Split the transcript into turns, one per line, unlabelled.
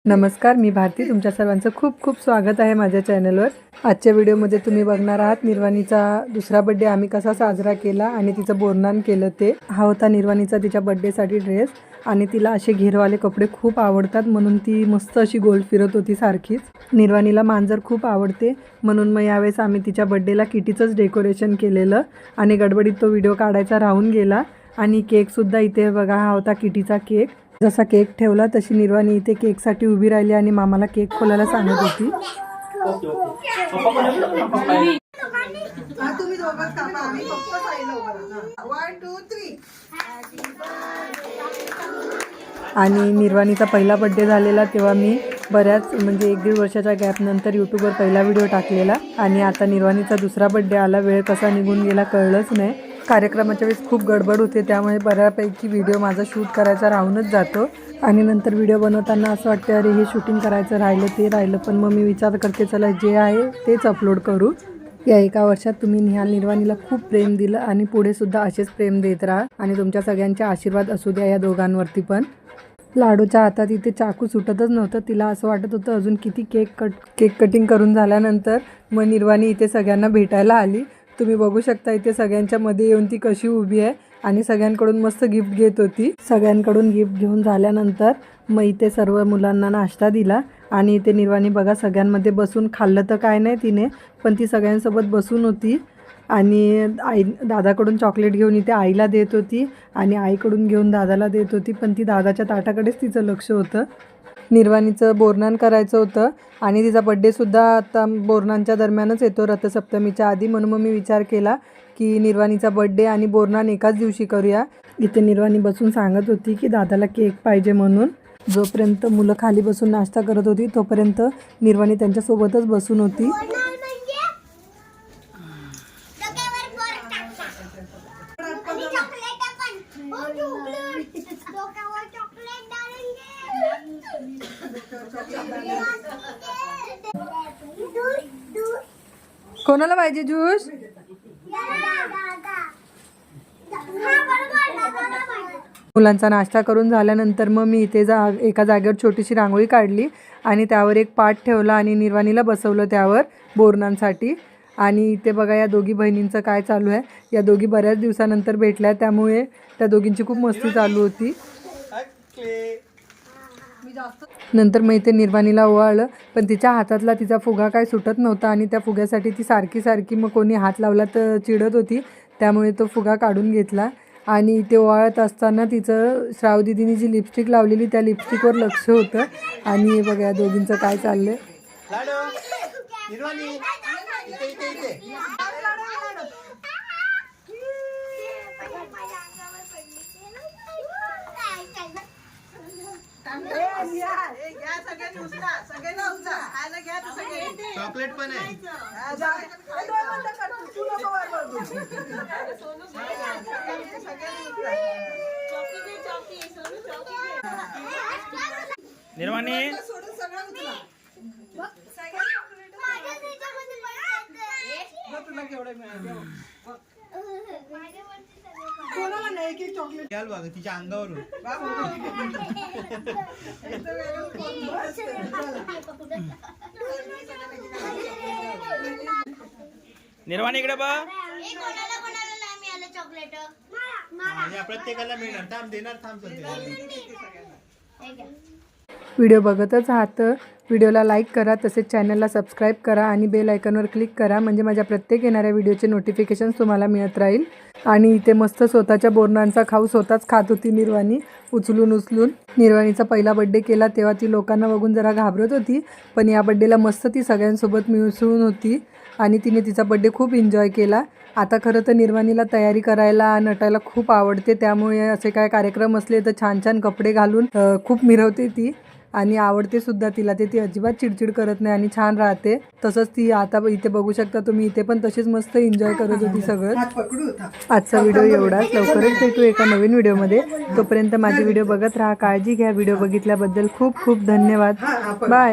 नमस्कार, मी भारती. तुमच्या सर्वांचं खूप खूप स्वागत आहे माझ्या चॅनलवर. आजच्या व्हिडिओमध्ये तुम्ही बघणार आहात निर्वाणीचा दुसरा बड्डे आम्ही कसा साजरा केला आणि तिचं बोरनान केलं ते. हा होता निर्वाणीचा तिच्या बड्डेसाठी ड्रेस आणि तिला असे घेरवाले कपडे खूप आवडतात म्हणून ती मस्त अशी गोल फिरत होती सारखीच. निर्वाणीला मांजर खूप आवडते म्हणून मग यावेळेस आम्ही तिच्या बड्डेला किटीचंच डेकोरेशन केलेलं आणि गडबडीत तो व्हिडिओ काढायचा राहून गेला. आणि केकसुद्धा इथे बघा, हा होता किटीचा केक. जसा केक ठेवला तशी निर्वाणी इथे केकसाठी उभी राहिली आणि मामाला केक खोलायला सांगत होती. आणि निर्वाणीचा पहिला बड्डे झालेला तेव्हा मी बऱ्याच म्हणजे 1-1.5 वर्षाच्या गॅपनंतर यूट्यूबवर पहिला व्हिडिओ टाकलेला आणि आता निर्वाणीचा दुसरा बड्डे आला. वेळ कसा निघून गेला कळलंच नाही. कार्यक्रमाच्या वेळेस खूप गडबड होते त्यामुळे बऱ्यापैकी व्हिडिओ माझा शूट करायचा राहूनच जातो आणि नंतर व्हिडिओ बनवताना असं वाटतं अरे हे शूटिंग करायचं राहिलं ते राहिलं, पण मग मी विचार करते चला जे आहे तेच अपलोड करू. या 1 वर्षात तुम्ही निर्वाणीला खूप प्रेम दिलं आणि पुढे सुद्धा असेच प्रेम देत राहा आणि तुमच्या सगळ्यांचे आशीर्वाद असू द्या या दोघांवरती पण. लाडूच्या हातात इथे चाकू सुटतच नव्हतं. तिला असं वाटत होतं अजून किती केक कटिंग करून झाल्यानंतर मग निर्वाणी इथे सगळ्यांना भेटायला आली. तुम्ही बघू शकता इथे सगळ्यांच्या मध्ये येऊन ती कशी उभी आहे आणि सगळ्यांकडून मस्त गिफ्ट घेत होती. सगळ्यांकडून गिफ्ट घेऊन झाल्यानंतर मग इथे सर्व मुलांना नाश्ता दिला आणि इथे निर्वाणी बघा सगळ्यांमध्ये बसून खाल्लं तर काय नाही तिने, पण ती सगळ्यांसोबत बसून होती आणि दादाकडून चॉकलेट घेऊन इथे आईला देत होती आणि आईकडून घेऊन दादाला देत होती, पण ती दादाच्या ताटाकडेच तिचं लक्ष होतं. निर्वाणीचं बोरनान करायचं होतं आणि तिचा बड्डेसुद्धा आता बोरनानच्या दरम्यानच येतो, रथसप्तमीच्या आधी. म्हणून मग मी विचार केला की निर्वाणीचा बड्डे आणि बोरनान एकाच दिवशी करूया. इथे निर्वाणी बसून सांगत होती की दादाला केक पाहिजे म्हणून. जोपर्यंत मुलं खाली बसून नाश्ता करत होती तोपर्यंत निर्वाणी त्यांच्यासोबतच बसून होती. कोणाला पाहिजे ज्यूस? मुलांचा नाश्ता करून झाल्यानंतर मग मी इथे एका जागेवर छोटीशी रांगोळी काढली आणि त्यावर एक पाट ठेवला आणि निर्वाणीला बसवलं त्यावर बोरनांसाठी. आणि इथे बघा या दोघी बहिणींचं काय चालू आहे. या दोघी बऱ्याच दिवसानंतर भेटल्या त्यामुळे त्या दोघींची खूप मस्ती चालू होती. नंतर मग इथे निर्वाणीला ओवाळलं, पण तिच्या हातातला तिचा फुगा काय सुटत नव्हता आणि त्या फुग्यासाठी ती सारखी मग कोणी हात लावला तर चिडत होती, त्यामुळे तो फुगा काढून घेतला. आणि इथे ओवाळत असताना तिचं श्राव दीदीनी जी लिपस्टिक लावलेली त्या लिपस्टिकवर लक्ष होतं. आणि बघा या दोघींचं काय चाललंय.
चॉकलेट पण आहे. निर्वाणी घ्याल बघा तिच्या अंगावरून. निर्वाणी इकडे बघ. प्रत्येकाला मिळणार. थांब देणार. थांब.
व्हिडिओ बघतच आहात व्हिडिओला लाईक करा, तसेच चॅनलला सबस्क्राईब करा आणि बेल आयकॉनवर क्लिक करा म्हणजे माझ्या प्रत्येक येणाऱ्या व्हिडिओचे नोटिफिकेशन्स तुम्हाला मिळत राहील. आणि इथे मस्त स्वतःच्या बोरनांचा खाऊ स्वतःच खात होती निर्वाणी उचलून. निर्वाणीचा पहिला बड्डे केला तेव्हा ती लोकांना बघून जरा घाबरत होती, पण या बड्डेला मस्त ती सगळ्यांसोबत मिसळून होती आणि तिने तिचा बड्डे खूप एन्जॉय केला. आता खरं तर निर्वाणीला तयारी करायला नटायला खूप आवडते, त्यामुळे असे काय कार्यक्रम असले तर छान कपडे घालून खूप मिरवते ती आणि आवडते सुद्धा तिला ते. ती अजिबात चिडचिड करत नाही आणि छान राहते. तसंच ती आता इथे बघू शकता तुम्ही, इथे पण तशीच मस्त एन्जॉय करत होती सगळं. आजचा व्हिडिओ एवढाच. लवकरच भेटू एका नवीन व्हिडिओमध्ये. तोपर्यंत माझी व्हिडिओ बघत राहा. काळजी घ्या. व्हिडिओ बघितल्याबद्दल खूप खूप धन्यवाद. बाय.